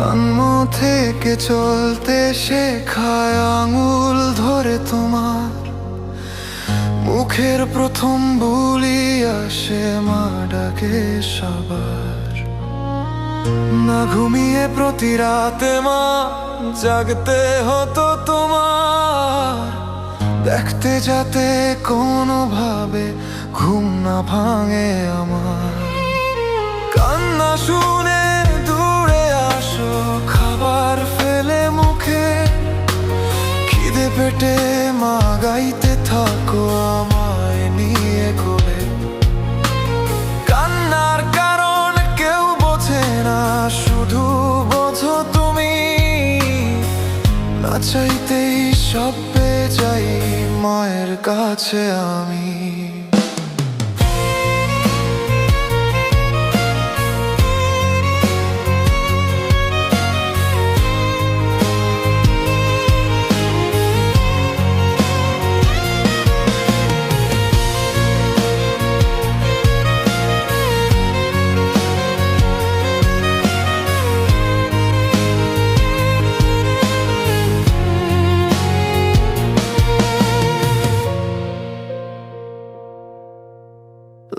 জন্ম থেকে চলতে শেখায় আঙুল ধরে তোমার মুখের প্রথম বুলি আসে মা ডাকে সবার। না ঘুমিয়ে প্রতি রাতে মা জাগতে হতো তোমার, দেখতে যাতে কোনোভাবে ঘুম না ভাঙে আমার। কান্না শুনে দূরে আসো, খাবার ফেলে মুখে, খিদে পেটে মা গাইতে থাকো আমায় নিয়ে কোলে। কান্নার কারণ কেউ বোঝে না, শুধু বোঝো তুমি। না চাইতেই সব পেয়ে যাই মায়ের কাছে আমি।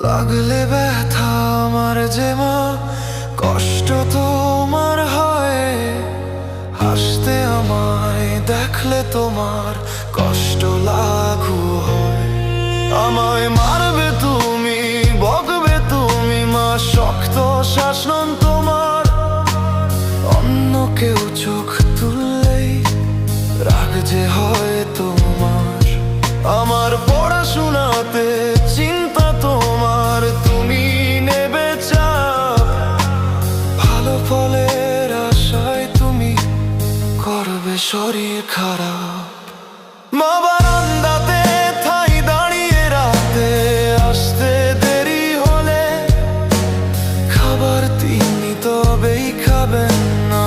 লাগলে ব্যথা আমার যে মা, কষ্ট তোমার হয়, হাসতে আমায় দেখলে তোমার কষ্ট লাঘু হয়। আমায় মারবে তুমি, বকবে তুমি মা, শক্ত শাসন তোমার। অন্য কেউ চোখ তুললেই রাগ যে হয় তোমার। আমার পড়াশোনাতে চিন্তা তোমার, তুমি নেবে চাপ। ভালো ফলের আশায় তুমি করবে শরীর খারাপ। মা বারান্দাতে ঠাই দাঁড়িয়ে রাতে, আসতে দেরি হলে খাবার তিনি তবেই খাবেন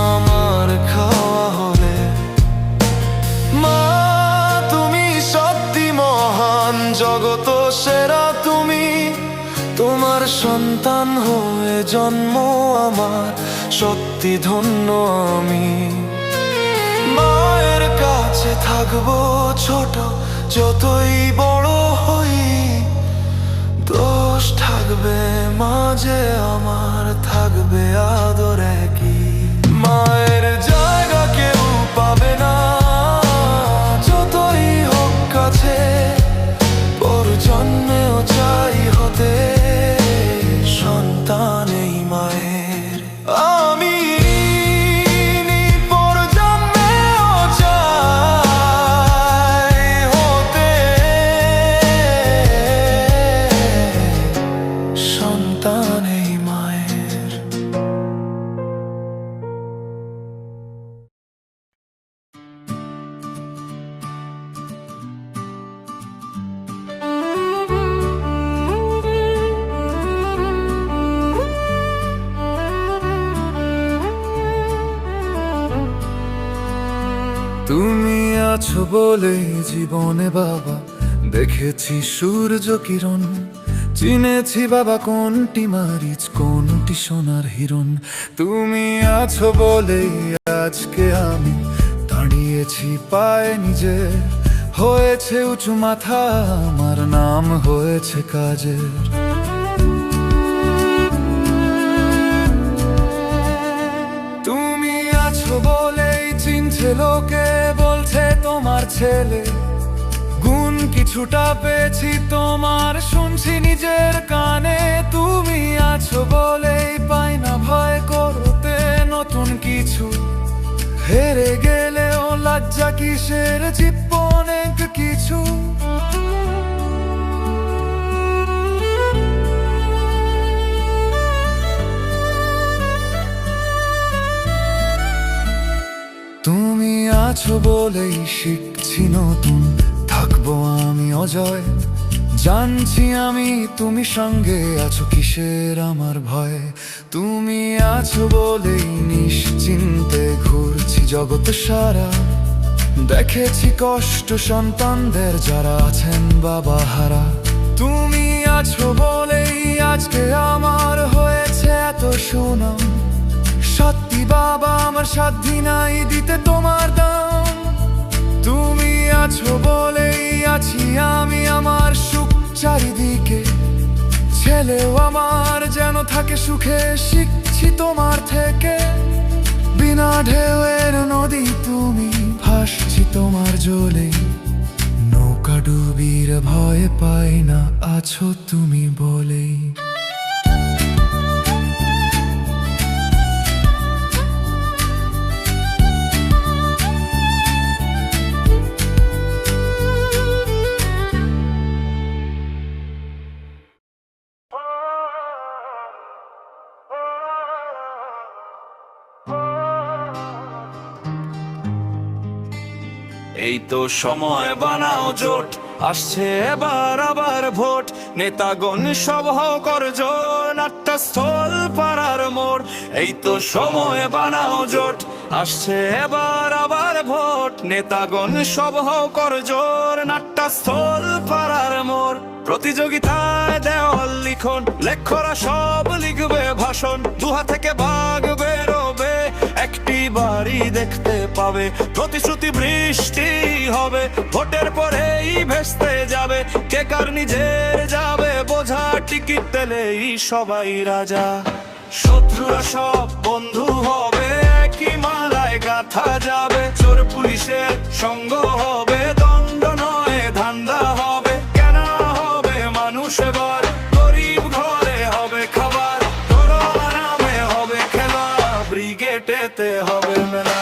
আমার খাওয়া হলে। মা তুমি সত্যি মহান, জগত সেরা তুমি। তোমার সন্তান হয়ে জন্ম আমার, সত্যি ধন্য আমি। মায়ের কাছে থাকবো ছোট, যতই বড় হই। দোষ থাকবে মাঝে আমার, থাকবে আদর একই। মায়ের জায়গা কেউ পাবে না, যতই হোক কাছে। পর জন্মেও চাই হতে সন্তান এই মায়ের আমি। পর জন্মেও চাই হতে সন্তান এই মায়ের। তুমি আছো বলে জীবনে বাবা দেখেছি সূর্য কিরণ। চিনেছি বাবা কোনটি মারিচ, কোনটি সোনার হিরণ। তুমি আছো বলে আজকে আমি দাঁড়িয়েছি পায়ে নিজে। হয়েছে উঁচু মাথা, আমার নাম হয়েছে কাজের। তুমি আছো বলেই চিনছে লোকে, বলছে তোমার ছেলে। গুণ কিছুটা পেয়েছি তোমার, শুনছি নিজের কানে। তুমি আছো বলেই পাই না ভয় করতে নতুন কিছু। হেরে গেলেও লজ্জা কিসের, জিতব অনেক কিছু। তুমি আছো বলেই শিখছি নতুন, থাকবো আমি অজয়। জানছি আমি তুমি সঙ্গে আছো, কিসের আমার ভয়। তুমি আছো বলেই নিশ্চিন্তে ঘুরছি জগৎ সারা। দেখেছি কষ্ট সন্তানদের যারা আছেন বাবা হারা। তুমি আছো বলেই আজকে আমার হয়েছে এত সুনাম। সত্যি বাবা, আমার সাধ্যি নাই দিতে তোমার দাম। তুমি আছো বলেই আছি আমি, আমার সুখ চারিদিকে। ছেলেও আমার যেন থাকে সুখে, শিখছি তোমার থেকে। বিনা ঢেউয়ের নদী তুমি, ভাসছি তোমার জলে। নৌকা ডুবির ভয় পাই না, আছো তুমি বলেই। এই তো সময় বানাও জোট, আসছে এবার আবার ভোট। নেতাগণ সভা করজো, নাট্যস্থল পাড়ার মোড়। এই তো সময় বানাও জোট, আসছে এবার আবার ভোট। নেতাগণ সভা করজো, নাট্যস্থল পাড়ার মোড়। প্রতিযোগিতায় দেওয়াল লিখন, লেখকরা সব লিখবে ভাষণ। দুহা থেকে ভাগ বেরোবে, একটি বাড়ি দেখতে পাবে। প্রতিশ্রুতি বৃষ্টি হবে, ভোটের পরেই ভেস্তে যাবে। কে কার নিজের যাবে বোঝা, টিকিট পেলেই সবাই রাজা। শত্রুরা সব বন্ধু হবে, একই মালায় গাঁথা যাবে। চোর পুলিশের সঙ্গ হবে, দণ্ড নয় ধান্দা হবে। কেনা হবে মানুষ এবার, গরিব ঘরে হবে খাবার। করোনা নামে হবে খেলা, ব্রিগেডেতে হবে মেলা।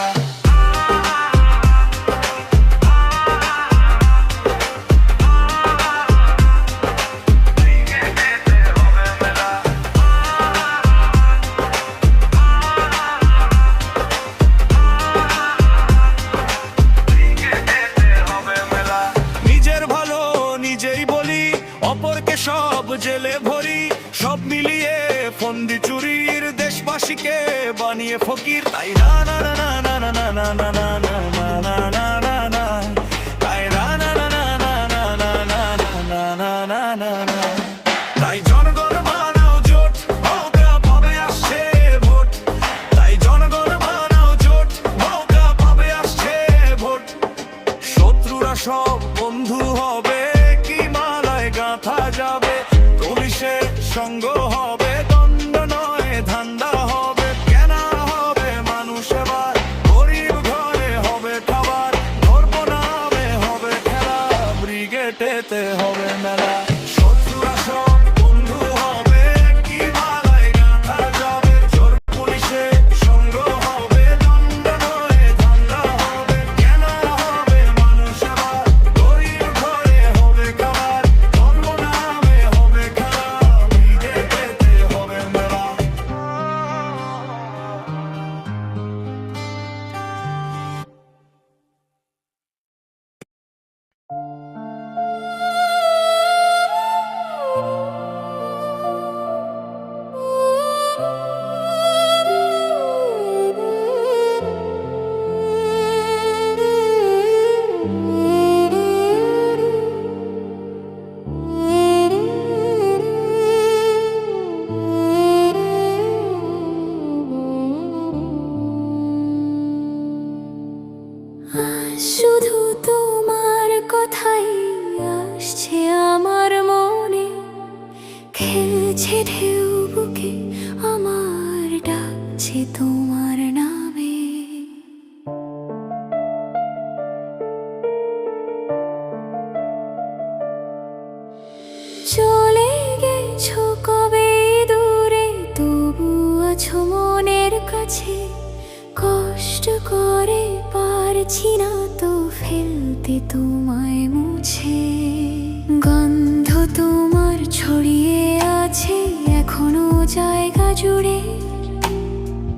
অপরকে সব জেলে ভরি, সব মিলিয়ে ফন্দি চুরির। দেশবাসীকে বানিয়ে ফকির, তাই না না না না না না না না না না না না না না, তাই না না না না না না না না না না না না না। তাই জনগণ বানাও জোট, মৌকা পাবে আসছে ভোট। তাই জনগণ বানাও জোট, মৌকা পাবে আসছে ভোট। শত্রুরা সব বন্ধু হবে, কি মালায় গাঁথা যাবে। পুলিশের সঙ্গ হবে, দণ্ড নয় ধান্দা হবে। কেনা হবে মানুষ এবার, গরিব ঘরে হবে খাবার। ধর্ম নামে হবে খেলা, ব্রিগেডেতে হবে মেলা। শত্রুরা সব বন্ধু হবে, কি মালায় গাঁথা যাবে। চোর পুলিশের সঙ্গ হবে, দণ্ড নয় ধান্দা হবে। কেনা হবে মানুষ এবার, গরিব ঘরে হবে খাবার। ধর্ম নামে হবে খেলা, ব্রিগেডেতে হবে মেলা। শুধু তোমার কথাই আসছে আমার মনে। খেলছে ঢেউ বুকে, আমার ডাকছে তোমার নামে। চলে গেছো কবে দূরে, তবু আছো মনের কাছে। কষ্ট করে পারছি না তো ফেলতে তোমায় মুছে। গন্ধ তোমার ছড়িয়ে আছে এখনো জায়গা জুড়ে।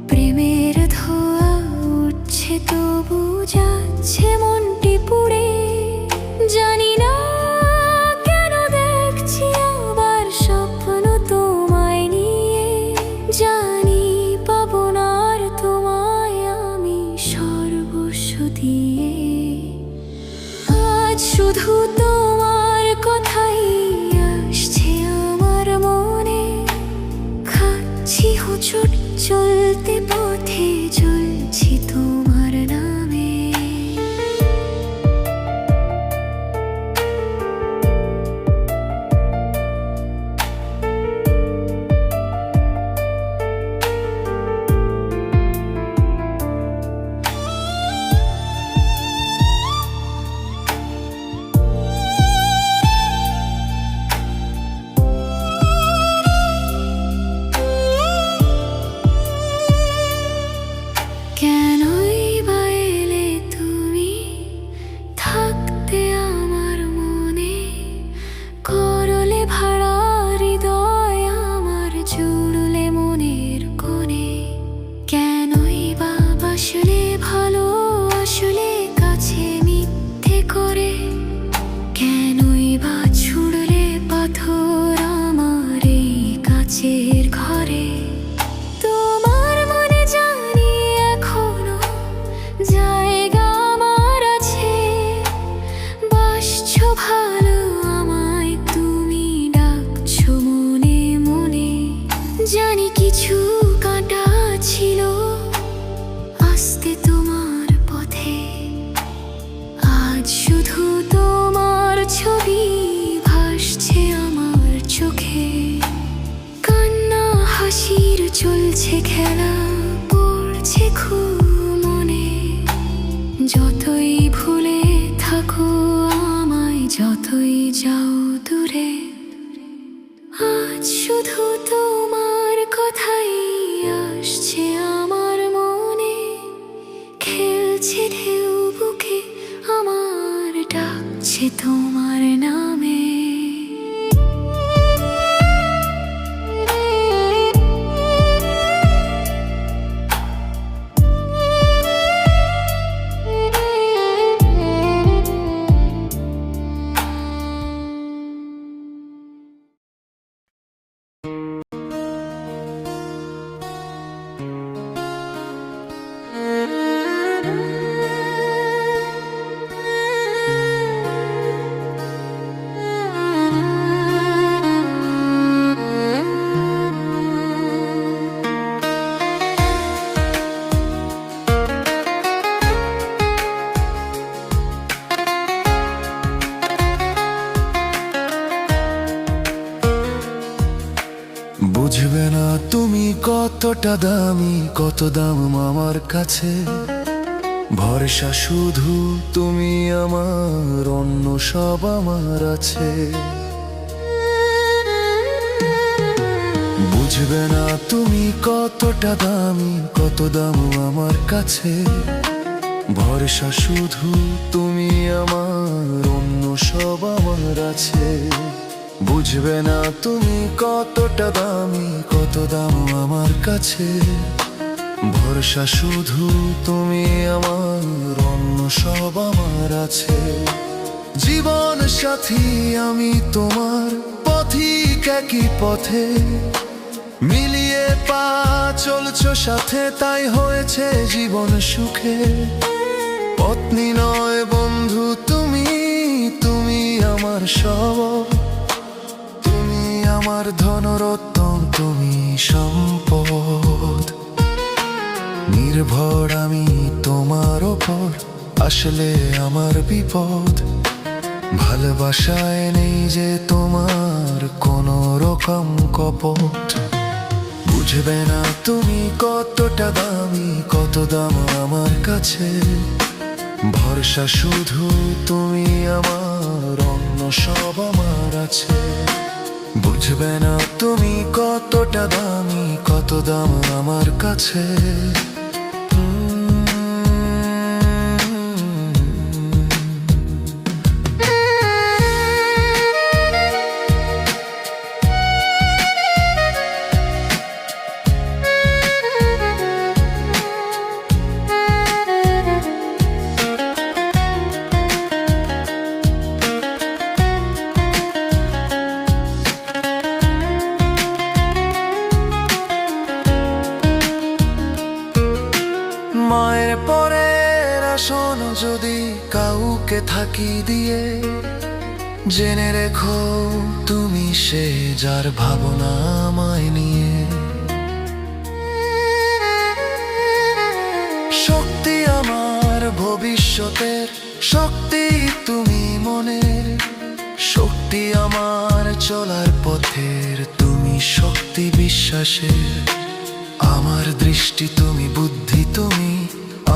প্রেমের ধোঁয়া উঠছে তবু যাচ্ছে মনটি পুড়ে। জানি না কেন দেখছি আবার স্বপ্ন তোমায় নিয়ে। জানি পাবো না আর তোমায় আমি সর্বস্ব দিয়ে। আজ শুধু তোমার কথাই আসছে আমার মনে। খাচ্ছি হোঁচট চলতে পথে, শুধু তোমার ছবি ভাসছে আমার চোখে, কান্না হাসির চলছে খেলা, পড়ছে খুব মনে। যতই ভুলে থাকো আমায়, যতই যাও দূরে, আজ শুধু তোমার কথাই আসছে আমার মনে। খেলছে ঢেউ বুকে আমার, ডাকছে তোমার নামে। বুঝবে না তুমি কতটা দামি, কত দাম আমার কাছে। ভরসা শুধু তুমি আমার, অন্য সব আমার আছে। বুঝবে না তুমি কতটা দামি, কত দাম আমার কাছে। ভরসা শুধু তুমি আমার, অন্য সব আমার আছে। বুঝবে না তুমি কতটা দামি, কত দাম আমার কাছে। ভরসা শুধু তুমি আমার, অন্য সব আমার আছে। জীবন সাথী আমি তোমার, পথিক একই পথে। মিলিয়ে পা চলছো সাথে, তাই হয়েছে জীবন সুখে। পত্নী নয় বন্ধু তুমি, তুমি আমার সব। আমার ধনরত্ন তুমি সম্পদ। নির্ভর আমি তোমার ওপর, আসলে আমার বিপদ। ভালোবাসায় নেই যে তোমার কোনো রকম কপট। বুঝবে না তুমি কতটা দামি, কত দাম আমার কাছে। ভরসা শুধু তুমি আমার, অন্য সব আমার আছে। বুঝবে না তুমি কতটা দামি, কত দাম আমার কাছে। মায়ের পরের আসন যদি কাউকে থাকি দিয়ে, জেনে রেখো তুমি সে যার ভাবনা আমায় নিয়ে। শক্তি আমার ভবিষ্যতের, শক্তি তুমি মনের। শক্তি আমার চলার পথের, তুমি শক্তি বিশ্বাসের। আমার দৃষ্টি তুমি, বুদ্ধি তুমি,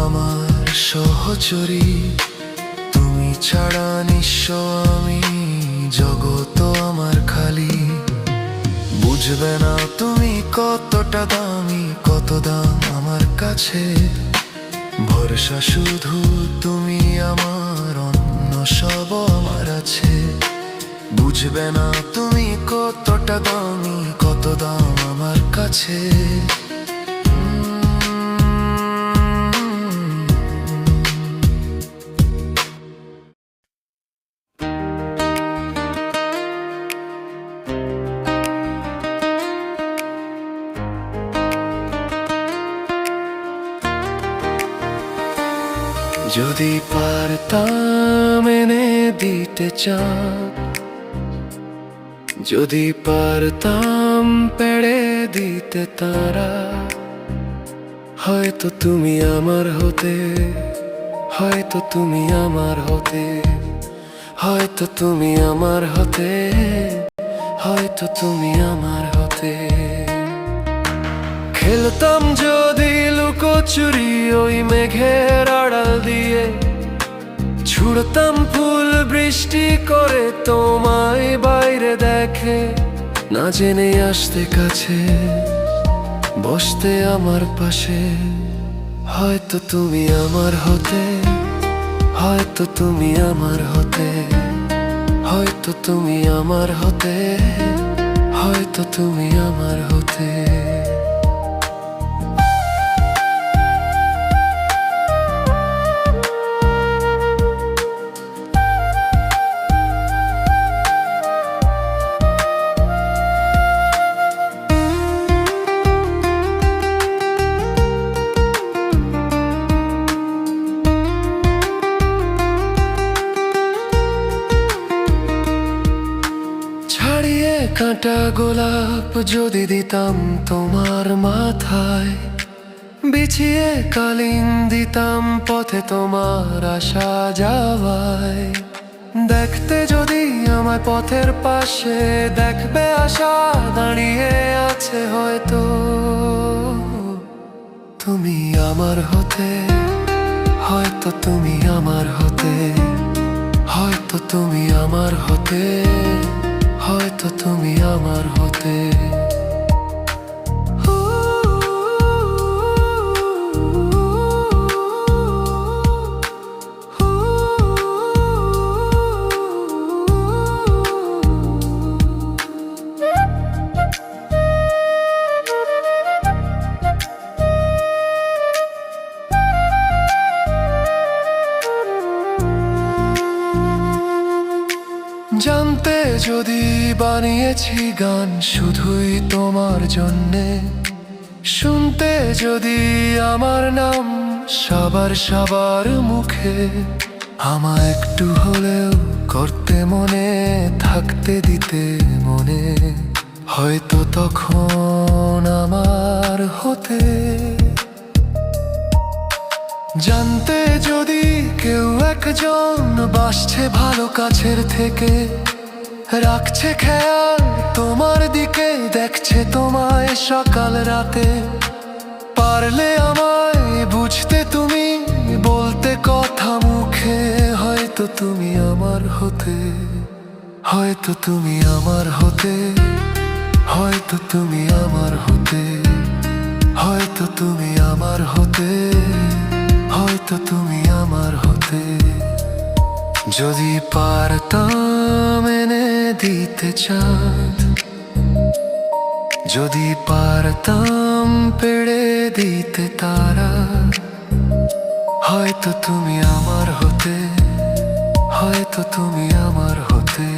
আমার সহচরী। তুমি ছাড়া নিঃস্ব আমি, জগৎ আমার খালি। বুঝবে না তুমি কতটা দামি, কত দাম আমার কাছে। ভরসা শুধু তুমি আমার, অন্য সব আমার আছে। বুঝবে না তুমি কতটা দামি, কত দাম আমার কাছে। যদি পারতাম এনে দিতে চাঁদ, যদি পারতাম পেড়ে দিতে তারা, হয়তো তুমি আমার হতে, হয়তো তুমি আমার হতে, হয়তো তুমি আমার হতে, হয়তো তুমি আমার হতে। খেলতাম যদি লুকোচুরি ওই মেঘের আড়াল দিয়ে, ছুড়তাম ফুল বৃষ্টি করে তোমায় বাইরে দেখে, না জেনে আসতে কাছে বসতে আমার পাশে। হয়তো তুমি আমার হতে, হয়তো তুমি আমার হতে, হয়তো তুমি আমার হতে, হয়তো তুমি আমার হতে। ছাড়িয়ে কাঁটা গোলাপ যদি দিতাম তোমার মাথায়, বিছিয়ে কালিন দিতাম পথে তোমার আসা যাওয়ায়। দেখতে যদি আমায় পথের পাশে, দেখবে আশা দাঁড়িয়ে আছে হয়তো। তুমি আমার হতে, হয়তো তুমি আমার হতে, হয়তো তুমি আমার হতে, হয়তো তুমি আমার হতে। জানতে যদি বানিয়েছি গান শুধুই তোমার জন্যে, শুনতে যদি আমার নাম সবার সবার মুখে, আমায় একটু হলেও করতে মনে, থাকতে দিতে মনে, হয়তো তখন আমার হতে। জানতে যদি কেউ একজন বাসছে ভালো কাছের থেকে, রাখছে খেয়াল তোমার দিকে, দেখছে তোমায় সকাল রাতে, পারলে আমায় বুঝতে তুমি, বলতে কথা মুখে, হয়তো তুমি আমার হতে, হয়তো তুমি আমার হতে, হয়তো তুমি আমার হতে, হয়তো তুমি আমার হতে, হয়তো তুমি আমার হতে। যদি পারতাম এনে দিতে চাঁদ, যদি পারতাম পেড়ে দিতে তারা, হয়তো তুমি আমার হতে, হয়তো তুমি আমার হতে।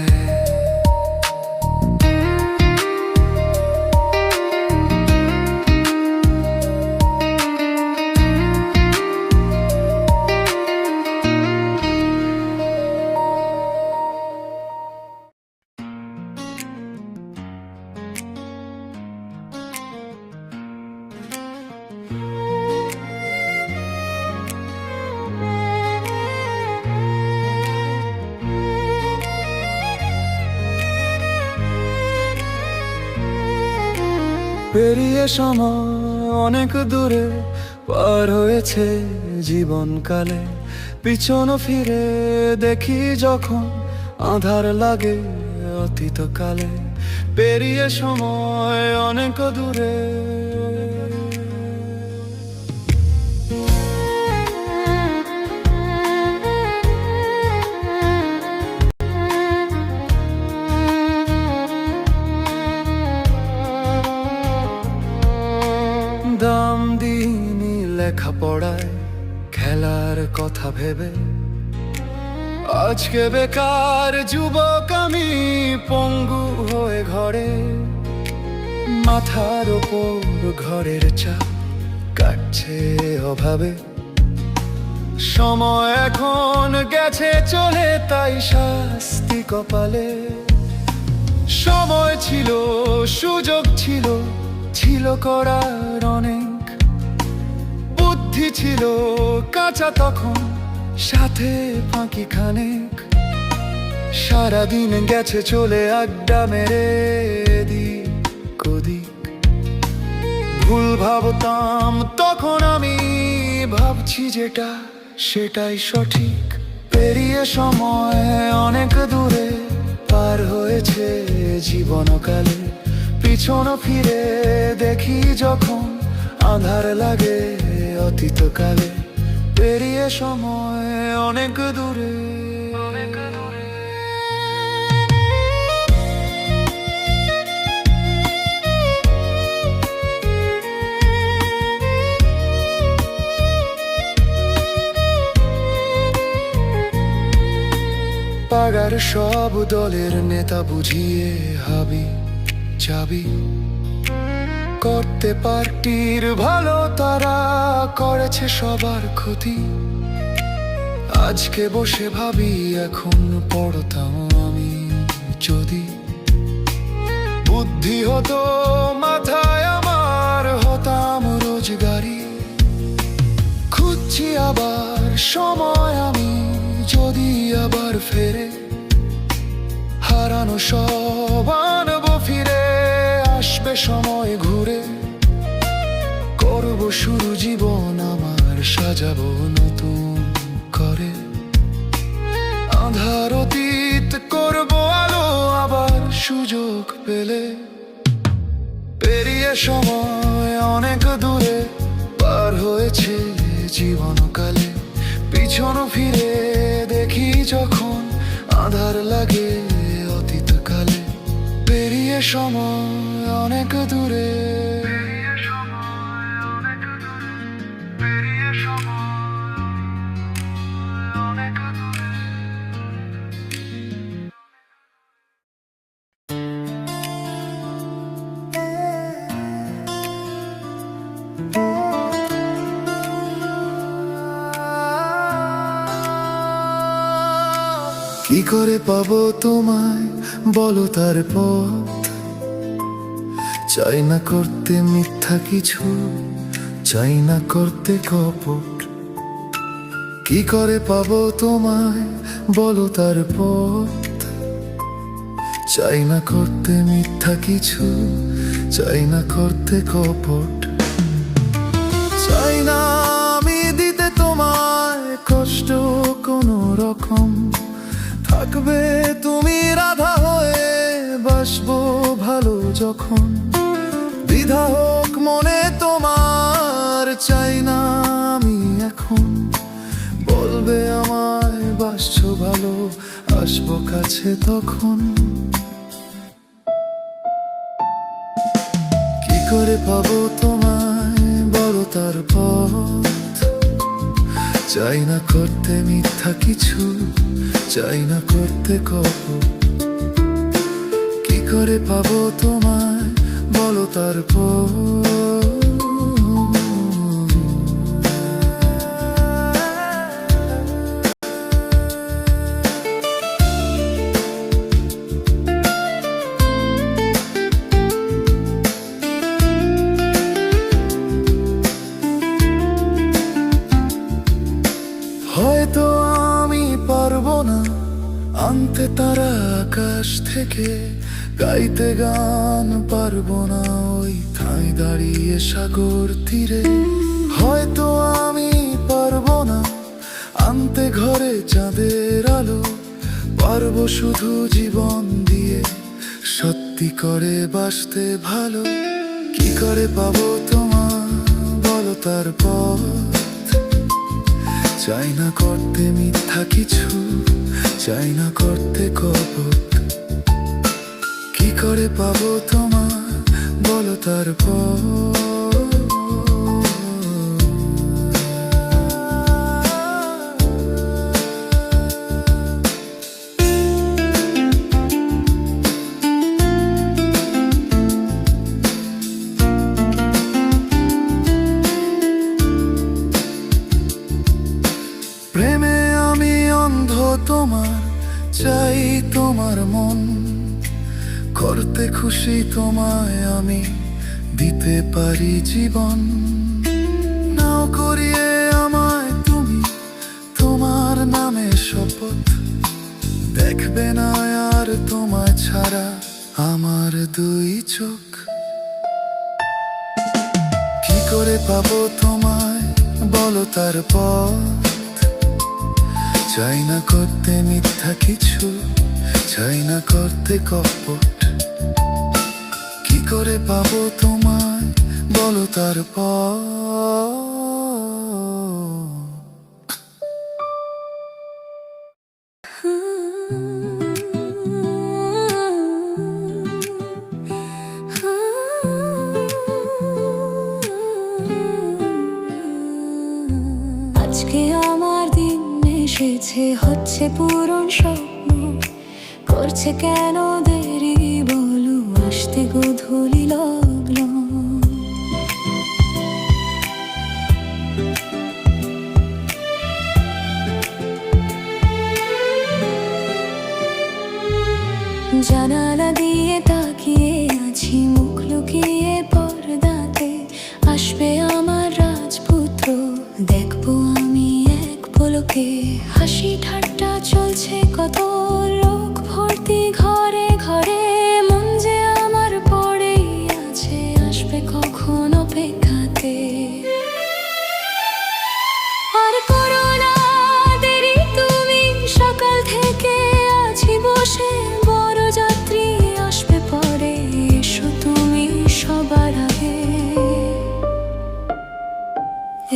পেরিয়ে সময় অনেক দূরে পার হয়েছে জীবনকালে, পিছন ফিরে দেখি যখন আঁধার লাগে অতীতকালে। পেরিয়ে সময় অনেক দূরে, দাম দিইনি লেখাপড়ায় খেলার কথা ভেবে, আজকে বেকার যুবক আমি পঙ্গু হয়ে ঘরে। মাথার ওপর ঘরের চাপ কাটছে অভাবে, সময় এখন গেছে চলে তাই শাস্তি কপালে। সময় ছিল, সুযোগ ছিল, ছিল করার অনেক, বুদ্ধি ছিল কাঁচা তখন, সাথে ফাঁকি খানেক। সারাদিন গেছে চলে আড্ডা মেরে এদিক ওদিক। ভুল ভাবতাম তখন আমি, ভাবছি যেটা সেটাই সঠিক। পেরিয়ে সময় অনেক দূরে পার হয়েছে জীবনকালে। পিছন ফিরে দেখি যখন আঁধার লাগে অতীতকালে। পেরিয়ে সময় অনেক দূরে, অনেক দূরে। পাড়ার সব দলের নেতা বুঝিয়ে হাবি যাবি করতে পার্টির ভালো, তারা করেছে সবার ক্ষতি। আজকে বসে ভাবি এখন পড়তাম আমি যদি, বুদ্ধি হতো মাথায় আমার, হতাম রোজগারি। খুঁজছি আবার সময় আমি, যদি আবার ফেরে হারানো সব আনবো ফিরে। আসবে সময় ঘুরে, করব শুরু জীবন আমার, সাজাবো নতুন করে। আঁধার অতীত করব আলো আবার সুযোগ পেলে। পেরিয়ে সময় অনেক দূরে পার হয়েছে জীবনকালে। পিছন ফিরে দেখি যখন আঁধার লাগে অতীতকালে। পেরিয়ে সময় অনেক দূরে, পেরিয়ে সময় অনেক দূরে, পেরিয়ে সময় অনেক দূরে। কি করে পাবো তোমায় বলো তার পথ? চাই না করতে মিথ্যা কিছু, চাই না করতে কপট। কি করে পাবো তোমায় বলো তার পথ? চাই না করতে মিথ্যা কিছু, চাই না করতে কপট। চাই না আমি দিতে তোমায় কষ্ট কোনো রকম। থাকবে তুমি রাধা হয়ে, বাসবো ভালো যখন। দ্বিধা হোক মনে তোমার, চাই না আমি এখন। বলবে আমায় বাসছো ভালো, আসবো কাছে তখন। কি করে পাবো তোমায় বলো তার পথ? চাই না করতে মিথ্যা কিছু, চাই না করতে কপট। কি করে পাবো তোমায় বলো তার পথ? হয়তো আমি পারবো না আনতে তারা আকাশ থেকে, গাইতে গান পারবো না ওই ঠাঁই দাঁড়িয়ে সাগর তীরে। হয়তো আমি পারবো না আনতে ঘরে চাঁদের আলো, পারবো শুধু জীবন দিয়ে সত্যি করে বাসতে ভালো। কি করে পাবো তোমার বলো তার পথ? চাই না করতে মিথ্যা কিছু, চাই না করতে কপট। কি করে পাবো তোমার বলো তার পথ? প্রেমে আমি অন্ধ তোমার, চাই তোমার মন। করতে খুশি তোমায় আমি, দিতে পারি জীবন। নাও করিয়ে আমায় তুমি তোমার দেখবে না আর তোমায় ছাড়া আমার দুই চোখ। কি করে পাবো তোমায় বলো তার পথ, চাই না করতে মিথ্যা কিছু, চাই না করতে কপট। কি করে পাবো তোমায় বলো তার পথ। আজকে আমার দিন এসেছে, হচ্ছে পূরণ স্বপ্ন, করছে কেন দেরি বলো, আসতে গোধূলি লগ্ন। জানালা দিয়ে তাকিয়ে আছি, মুখ লুকিয়ে পর্দাতে, আসবে আমার রাজপুত্র, দেখবো আমি এক পলকে। হাসি ঠাট্টা চলছে কত, লোক ভর্তি ঘরে ঘরে, মন যে আমার পড়েই আছে, আসবে কখন অপেক্ষাতে। আর করো না দেরি তুমি, সকাল থেকে আছি বসে, বড় যাত্রী আসবে পরে, এসো তুমি সবার আগে।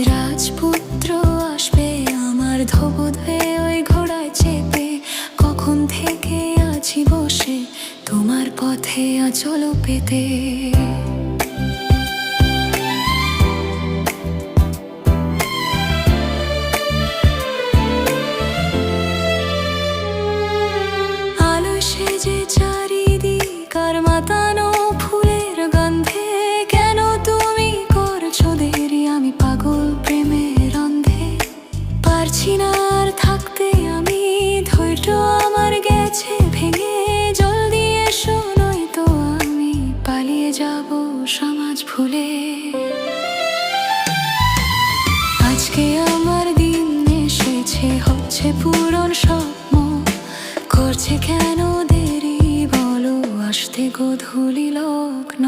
রাজপুত্র আসবে আমার ধবধ হয়ে ওই ঘোড়ায় চেপে, কখন থেকে আছি বসে তোমার পথে আঁচল পেতে। আলো সেজে চারিদিক আর মাতানো ফুলের গন্ধে, কেন তুমি করছো দেরি, আমি পাগল প্রেমের অন্ধে। পারছি না আর থাকতে আমি, ধৈর্য আমার গেছে ভেঙে, জলদি এসো নয়তো আমি পালিয়ে যাব সমাজ ভুলে। আজকে আমার দিন এসেছে, হচ্ছে পূরণ স্বপ্ন, করছে কেন দেরি বলো, আসতে গোধূলি লগ্ন।